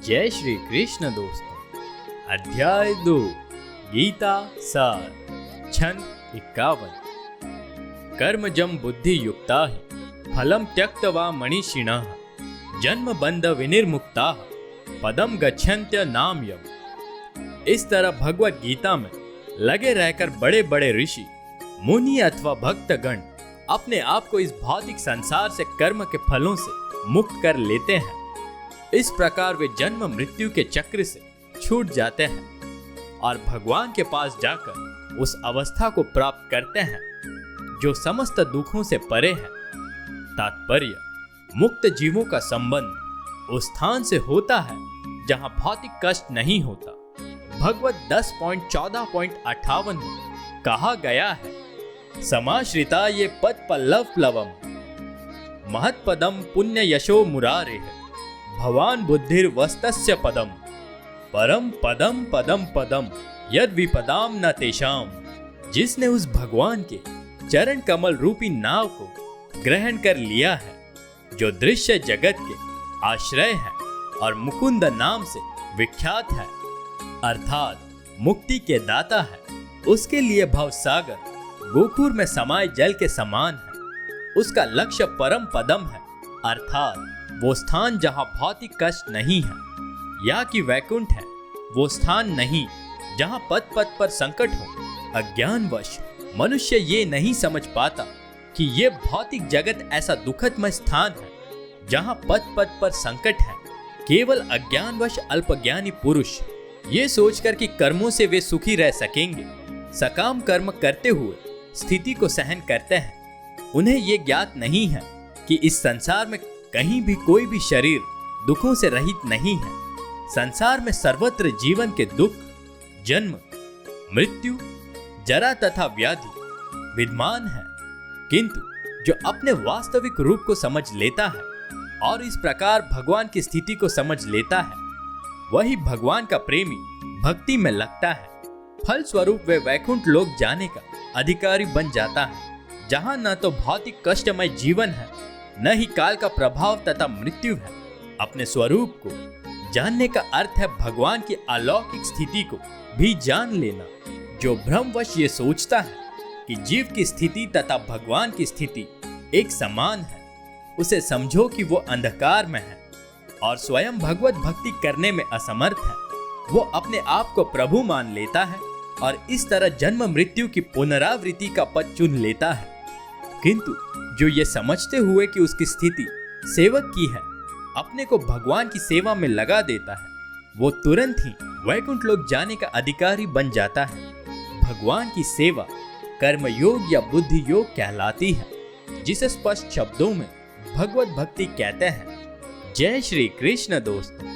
जय श्री कृष्ण दोस्तों। अध्याय 2 गीता सार छंद 51। कर्मजं बुद्धि युक्ता फलम त्यक्त्वा मनीषिणः जन्म बंध विनिर्मुक्ता पदम गच्छन्त्य नाम्यम्। इस तरह भगवत गीता में लगे रहकर बड़े बड़े ऋषि मुनि अथवा भक्तगण अपने आप को इस भौतिक संसार से कर्म के फलों से मुक्त कर लेते हैं। इस प्रकार वे जन्म मृत्यु के चक्र से छूट जाते हैं और भगवान के पास जाकर उस अवस्था को प्राप्त करते हैं जो समस्त दुखों से परे है। तात्पर्य, मुक्त जीवों का संबंध उस स्थान से होता है जहां भौतिक कष्ट नहीं होता। भगवत 10.14.58 में कहा गया है, समाश्रिता ये पद पल्लव प्लवम महत्पदम पुण्य यशो मुरारे भवान बुद्धिर वस्तस्य पदम परम पदम पदम पदम यद विपदाम न तेषाम। जिसने उस भगवान के चरण कमल रूपी नाव को ग्रहण कर लिया है, जो दृश्य जगत के आश्रय है और मुकुंद नाम से विख्यात है, अर्थात मुक्ति के दाता है, उसके लिए भवसागर गोखुर में समाये जल के समान है। उसका लक्ष्य परम पदम है, अर्थात वो स्थान जहां भौतिक कष्ट नहीं है, या कि वैकुंठ है वो स्थान नहीं जहां पद पद पर संकट हो। अज्ञानवश मनुष्य ये नहीं समझ पाता कि ये भौतिक जगत ऐसा दुखदमय स्थान है जहां पद पद पर संकट है। केवल अज्ञानवश अल्पज्ञानी पुरुष ये सोचकर कि कर्मों से वे सुखी रह सकेंगे, सकाम कर्म करते हुए स्थिति को सहन करते हैं। उन्हें ये ज्ञात नहीं है कि इस संसार में कहीं भी कोई भी शरीर दुखों से रहित नहीं है। संसार में सर्वत्र जीवन के दुख, जन्म, मृत्यु, जरा तथा व्याधि विद्यमान है। किंतु जो अपने वास्तविक रूप को समझ लेता है और इस प्रकार भगवान की स्थिति को समझ लेता है, वही भगवान का प्रेमी भक्ति में लगता है। फल स्वरूप वे वैकुंठ लोक जाने का अधिकारी बन जाता है, जहां न तो भौतिक कष्टमय जीवन है, न ही काल का प्रभाव तथा मृत्यु है। अपने स्वरूप को जानने का अर्थ है भगवान की अलौकिक स्थिति को भी जान लेना। जो भ्रमवश ये सोचता है कि जीव की स्थिति तथा भगवान की स्थिति एक समान है, उसे समझो कि वो अंधकार में है और स्वयं भगवत भक्ति करने में असमर्थ है। वो अपने आप को प्रभु मान लेता है और इस तरह जन्म मृत्यु की पुनरावृत्ति का पथ चुन लेता है। किंतु जो ये समझते हुए कि उसकी स्थिति सेवक की है, अपने को भगवान की सेवा में लगा देता है, वो तुरंत ही वैकुंठ लोक जाने का अधिकारी बन जाता है। भगवान की सेवा कर्म योग या बुद्धि योग कहलाती है, जिसे स्पष्ट शब्दों में भगवत भक्ति कहते हैं। जय श्री कृष्ण दोस्तों।